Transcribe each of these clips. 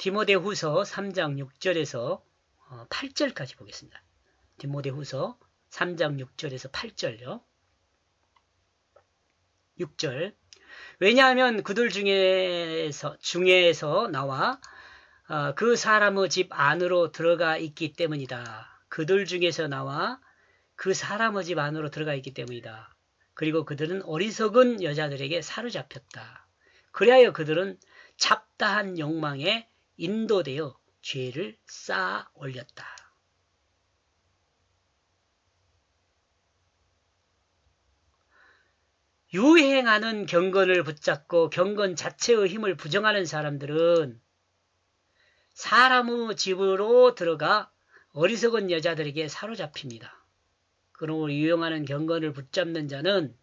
디모데후서 3장 6절에서 8절까지 보겠습니다. 디모데후서 3장 6절에서 8절요. 6절. 왜냐하면 그들 중에서 나와 그 사람의 집 안으로 들어가 있기 때문이다. 그들 중에서 나와 그 사람의 집 안으로 들어가 있기 때문이다. 그리고 그들은 어리석은 여자들에게 사로잡혔다. 그리하여 그들은 잡다한 욕망에 인도되어 죄를 쌓아 올렸다. 유행하는 경건을 붙잡고 경건 자체의 힘을 부정하는 사람들은 사람의 집으로 들어가 어리석은 여자들에게 사로잡힙니다. 그러므로 유행하는 경건을 붙잡는 자는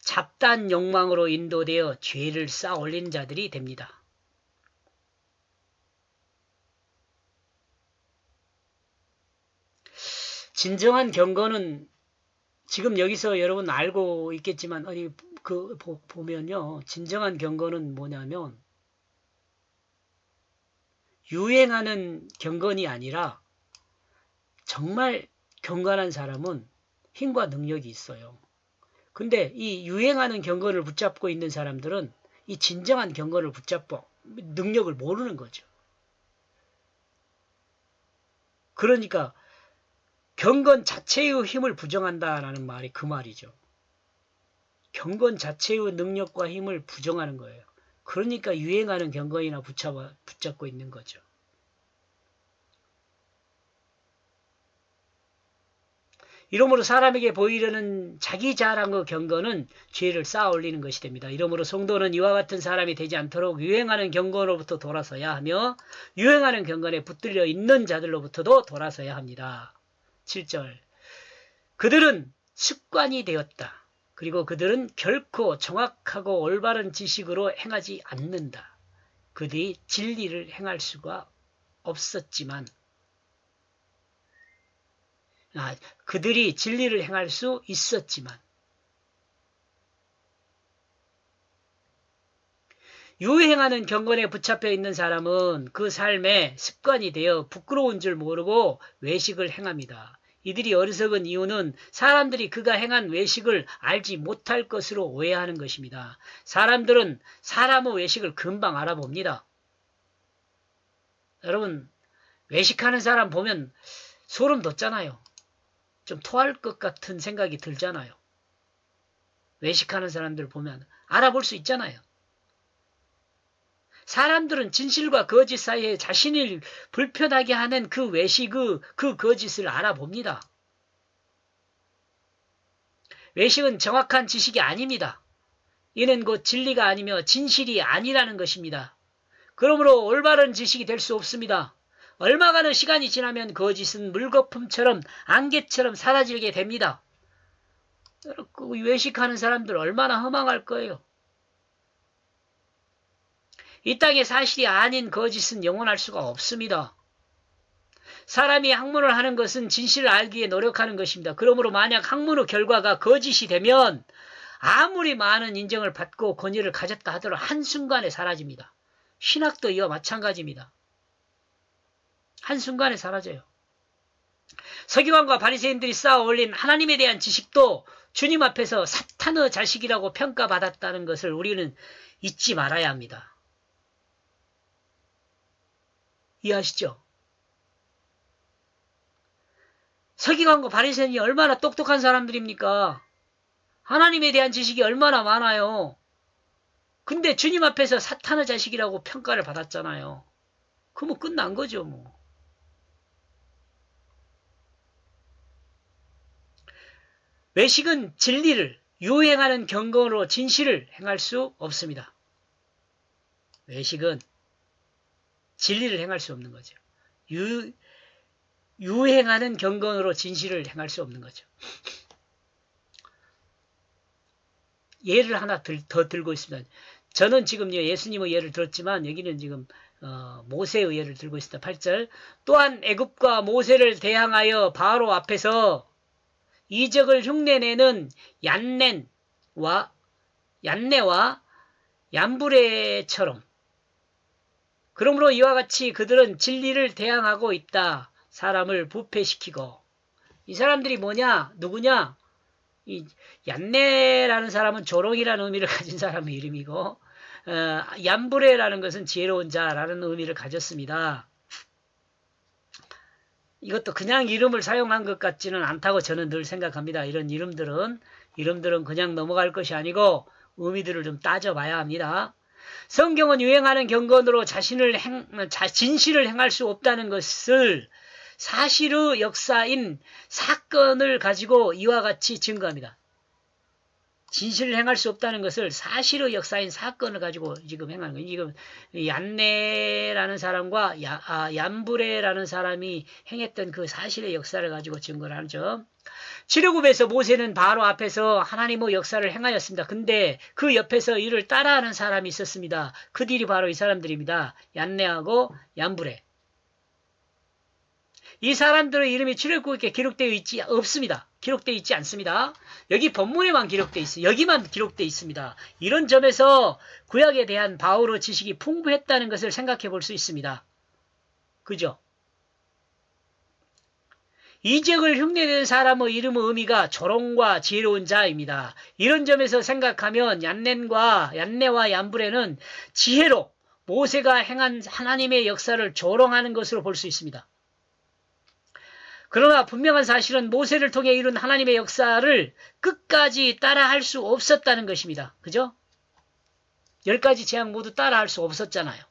잡다한 욕망으로 인도되어 죄를 쌓아 올린 자들이 됩니다. 진정한 경건은 지금 여기서 여러분 알고 있겠지만 보면요. 진정한 경건은 뭐냐면 유행하는 경건이 아니라 정말 경건한 사람은 힘과 능력이 있어요. 근데 이 유행하는 경건을 붙잡고 있는 사람들은 이 진정한 경건을 붙잡고 능력을 모르는 거죠. 그러니까 경건 자체의 힘을 부정한다라는 말이 그 말이죠. 경건 자체의 능력과 힘을 부정하는 거예요. 그러니까 유행하는 경건이나 붙잡고 있는 거죠. 이러므로 사람에게 보이려는 자기 자랑의 경건은 죄를 쌓아 올리는 것이 됩니다. 이러므로 성도는 이와 같은 사람이 되지 않도록 유행하는 경건으로부터 돌아서야 하며 유행하는 경건에 붙들려 있는 자들로부터도 돌아서야 합니다. 7절. 그들은 습관이 되었다. 그리고 그들은 결코 정확하고 올바른 지식으로 행하지 않는다. 그들이 진리를 행할 수가 없었지만 그들이 진리를 행할 수 있었지만 유행하는 경건에 붙잡혀 있는 사람은 그 삶에 습관이 되어 부끄러운 줄 모르고 외식을 행합니다. 이들이 어리석은 이유는 사람들이 그가 행한 외식을 알지 못할 것으로 오해하는 것입니다. 사람들은 사람의 외식을 금방 알아봅니다. 여러분 외식하는 사람 보면 소름 돋잖아요. 좀 토할 것 같은 생각이 들잖아요. 외식하는 사람들 보면 알아볼 수 있잖아요. 사람들은 진실과 거짓 사이에 자신을 불편하게 하는 그 외식의 그 거짓을 알아봅니다. 외식은 정확한 지식이 아닙니다. 이는 곧 진리가 아니며 진실이 아니라는 것입니다. 그러므로 올바른 지식이 될 수 없습니다. 얼마간의 시간이 지나면 거짓은 물거품처럼 안개처럼 사라지게 됩니다. 외식하는 사람들 얼마나 허망할 거예요. 이 땅의 사실이 아닌 거짓은 영원할 수가 없습니다. 사람이 학문을 하는 것은 진실을 알기 위해 노력하는 것입니다. 그러므로 만약 학문의 결과가 거짓이 되면 아무리 많은 인정을 받고 권위를 가졌다 하더라도 한순간에 사라집니다. 신학도 이와 마찬가지입니다. 한순간에 사라져요. 서기관과 바리새인들이 쌓아 올린 하나님에 대한 지식도 주님 앞에서 사탄의 자식이라고 평가받았다는 것을 우리는 잊지 말아야 합니다. 이해하시죠? 서기관과 바리새인이 얼마나 똑똑한 사람들입니까? 하나님에 대한 지식이 얼마나 많아요. 근데 주님 앞에서 사탄의 자식이라고 평가를 받았잖아요. 그러면 끝난 거죠, 뭐. 외식은 진리를 유행하는 경건으로 진실을 행할 수 없습니다. 외식은 진리를 행할 수 없는 거죠. 유행하는 경건으로 진실을 행할 수 없는 거죠. 예를 하나 더 들고 있습니다. 저는 지금 예수님의 예를 들었지만 여기는 지금 모세의 예를 들고 있습니다. 8절. 또한 애굽과 모세를 대항하여 바로 앞에서 이적을 흉내내는 얀네와 얀브레처럼 그러므로 이와 같이 그들은 진리를 대항하고 있다. 사람을 부패시키고. 이 사람들이 뭐냐? 누구냐? 이 얀네라는 사람은 조롱이라는 의미를 가진 사람의 이름이고 얀브레라는 것은 지혜로운 자라는 의미를 가졌습니다. 이것도 그냥 이름을 사용한 것 같지는 않다고 저는 늘 생각합니다. 이런 이름들은 그냥 넘어갈 것이 아니고 의미들을 좀 따져봐야 합니다. 성경은 유행하는 경건으로 진실을 행할 수 없다는 것을 사실의 역사인 사건을 가지고 이와 같이 증거합니다. 진실을 행할 수 없다는 것을 사실의 역사인 사건을 가지고 지금 행하는 거예요. 지금 얀네라는 사람과 얀브레라는 사람이 행했던 그 사실의 역사를 가지고 증거를 하죠. 출애굽에서 모세는 바로 앞에서 하나님의 역사를 행하였습니다. 근데 그 옆에서 이를 따라하는 사람이 있었습니다. 그들이 바로 이 사람들입니다. 얀네하고 얀브레. 이 사람들의 이름이 출애굽에 기록되어 있지 없습니다. 기록되어 있지 않습니다. 여기 본문에만 기록되어 있어요. 여기만 기록되어 있습니다. 이런 점에서 구약에 대한 바울의 지식이 풍부했다는 것을 생각해 볼 수 있습니다. 그죠? 이적을 흉내내는 사람의 이름의 의미가 조롱과 지혜로운 자입니다. 이런 점에서 생각하면 얀네와 얀브레는 지혜로 모세가 행한 하나님의 역사를 조롱하는 것으로 볼 수 있습니다. 그러나 분명한 사실은 모세를 통해 이룬 하나님의 역사를 끝까지 따라할 수 없었다는 것입니다. 그죠? 10가지 재앙 모두 따라할 수 없었잖아요.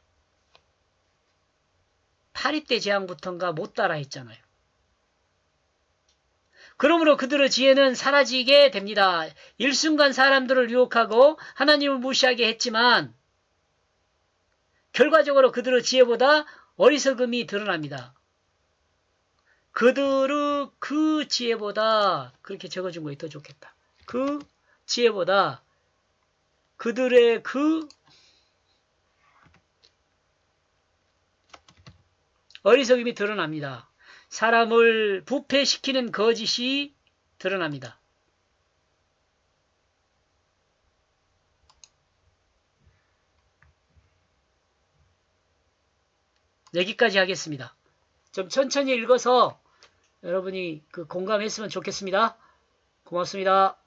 8위 재앙부터인가 못 따라 했잖아요. 그러므로 그들의 지혜는 사라지게 됩니다. 일순간 사람들을 유혹하고 하나님을 무시하게 했지만 결과적으로 그들의 지혜보다 어리석음이 드러납니다. 그들의 그 지혜보다 그렇게 적어준 거에 더 좋겠다. 그 지혜보다 그들의 그 어리석음이 드러납니다. 사람을 부패시키는 거짓이 드러납니다. 여기까지 하겠습니다. 좀 천천히 읽어서 여러분이 공감했으면 좋겠습니다. 고맙습니다.